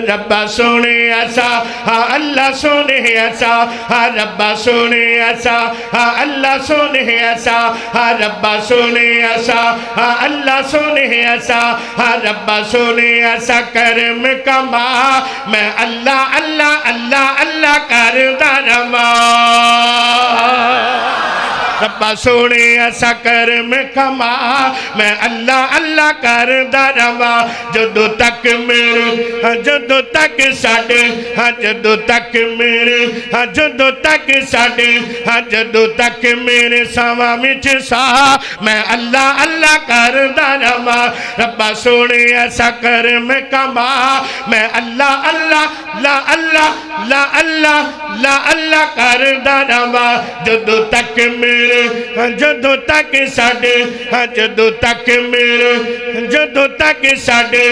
ربا سونے ایسا اللہ سونے ایسا ربا سونے ایسا اللہ سونے ایسا ربا سونے ایسا اللہ سونے ایسا ربا سونے ایسا کرم کما میں اللہ اللہ اللہ اللہ کردا رواں ربا سونے ایسا کرم کما میں اللہ اللہ کردا رواں جدوں تک میرے جدوں تک ساڈے جدوں تک میرے جدوں تک ساڈے جدوں تک میرے ساواں وچ سا میں اللہ اللہ کردا رواں ربا سونے ایسا کرم کما میں اللہ اللہ لا اللہ لا اللہ لا اللہ کردا رواں جدوں تک میرے جدوں تک ساڈے جدوں تک میرے جدوں تک ساڈے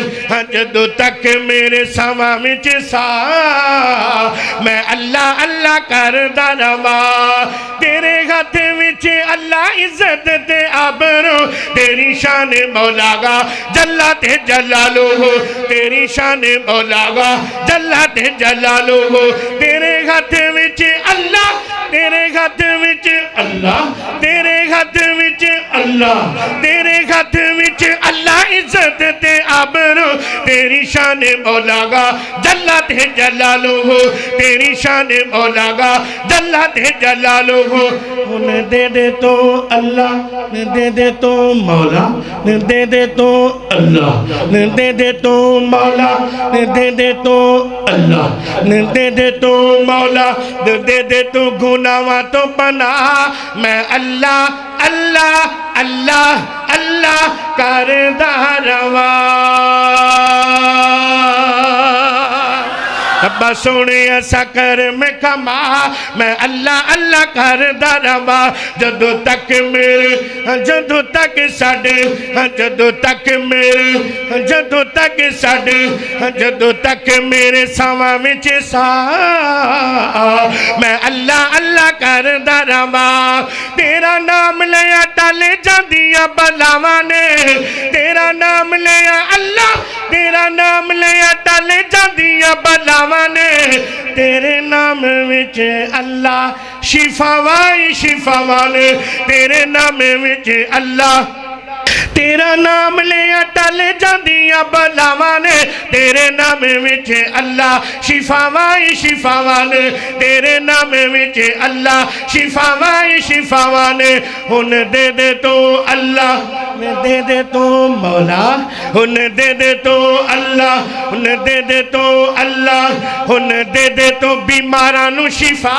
جدوں تک میرے ساواں وچ سا میں اللہ اللہ کردا رواں تیرے ہاتھ وچ اللہ عزت تے آبرو تیری شان مولا گا جلا تے جلالو تیری شان مولا گا جلا تے جلالو تیرے ہاتھ وچ اللہ تیرے ہاتھ وچ اللہ تیرے ہاتھ وچ اللہ تیرے ہاتھ وچ اللہ عزت تے آبرو تیری شان مولا گا جلا تے جلالو تیری شان مولا گا جلا تے جلالو انہیں دے دے تو اللہ دے دے تو مولا دے دے تو اللہ دے دے تو مولا دے دے تو اللہ دے دے تو مولا دے دے تو گناہاں تو پناہ میں اللہ اللہ اللہ اللہ کردا رواں ربا سونے ایسا کرم کما میں اللہ اللہ کردا رواں جدوں تک میرے جدوں تک ساڈے جدوں تک میرے جدوں تک ساڈے جدوں تک میرے ساواں وچ سا میں اللہ اللہ کردا رواں تیرا نام لیا ٹل جاندیاں بلاواں نے تیرا نام لیا اللہ تیرا نام لیا ٹل جاندیاں بلاواں تیرے نام وچ اللہ شفاواں شفاواں نے تیرے نام وچ اللہ تیرا نام لیا ٹل جاندیاں بلاواں نے تیرے نام وچ اللہ شفاواں شفاواں نے تیرے نام وچ اللہ شفاواں شفاواں نے ہن دے دے تو اللہ دے دے تو مولا ہن دے دے تو اللہ ہن دے دے تو اللہ ہن دے دے تو بیماراں نو شفا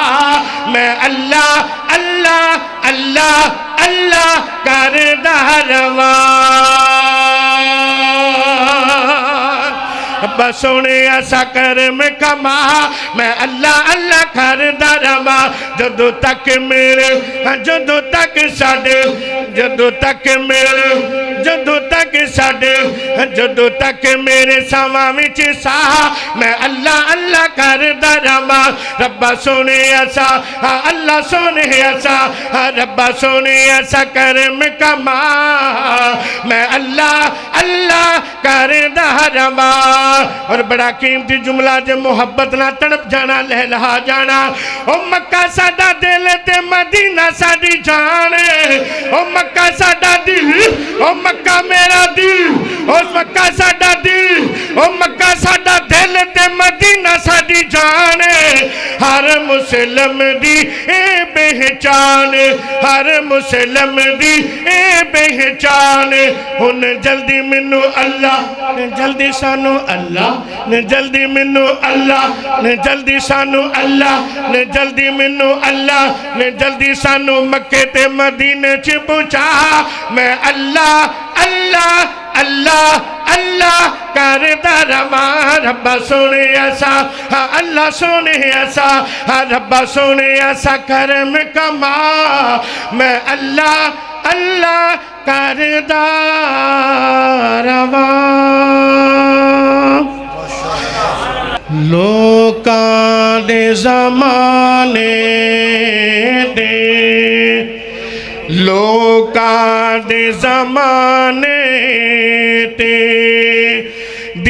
میں اللہ اللہ اللہ اللہ کردا رواں ربا سونے ایسا کرم کما میں اللہ اللہ کردا رواں جدوں تک میرے جدوں تک ساڈے جدوں تک میرے جدوں تک ساڈے جدوں تک میرے ساواں وچ سا میں اللہ اللہ کردا رواں ربا سونے ایسا اللہ سونے ایسا ربا سونے ایسا کرم کما میں اللہ اللہ کردا رواں اور بڑا قیمتی جملہ جے محبت نہ تڑپ جانا لہلہا جانا او مکہ ساڈا دل تے مدینہ ساڈی جان او مکہ ساڈا دل او مکہ میرا دل او مکہ ساڈا دل او مکہ ساڈا دل تے مدینہ ساڈی جان ہر مسلم دی اے پہچان ہر مسلم دی اے پہچان ہن جلدی منو اللہ جلدی سانو اللہ نے جلدی منو اللہ نے جلدی سانو اللہ نے جلدی منو اللہ نے جلدی سانو مکے تے مدینے چ پہنچا میں اللہ اللہ اللہ اللہ کردا رواں ربا سونے ایسا اللہ سونے ایسا ربا سونے ایسا کرم کما میں اللہ اللہ کردا رواں لوکاں دے زمانے دے لوکاں دے زمانے تے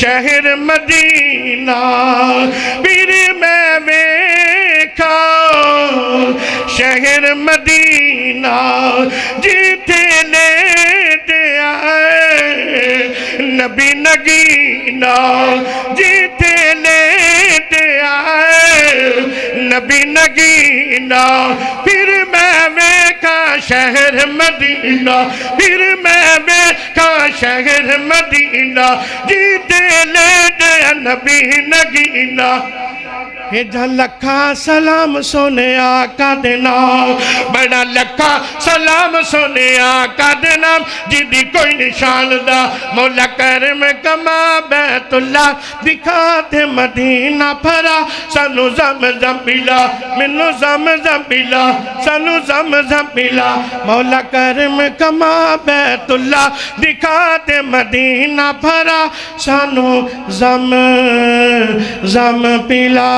شہر مدینہ پھر میں ویکھا شہر مدینہ جیتے لیتے آئے نبی نگینہ جیتے لیتے آئے نبی نگینہ پھر میں ویکھا شہر مدینہ پھر میں ویکھا شہر مدینہ جیتے لیتے نبی نگینہ ایڈا لکھا سلام سونے آقا دے نام بڑا لکھا سلام سونے آقا دے نام جدی کوئی نشان دا مولا کرم کما بیت اللہ دکھا دے مدینہ پھرا سانو زمزم ملا منو زمزم ملا سانو زمزم ملا مولا کرم کما بیت اللہ دکھا دے مدینہ پھرا سانو زمزم پلا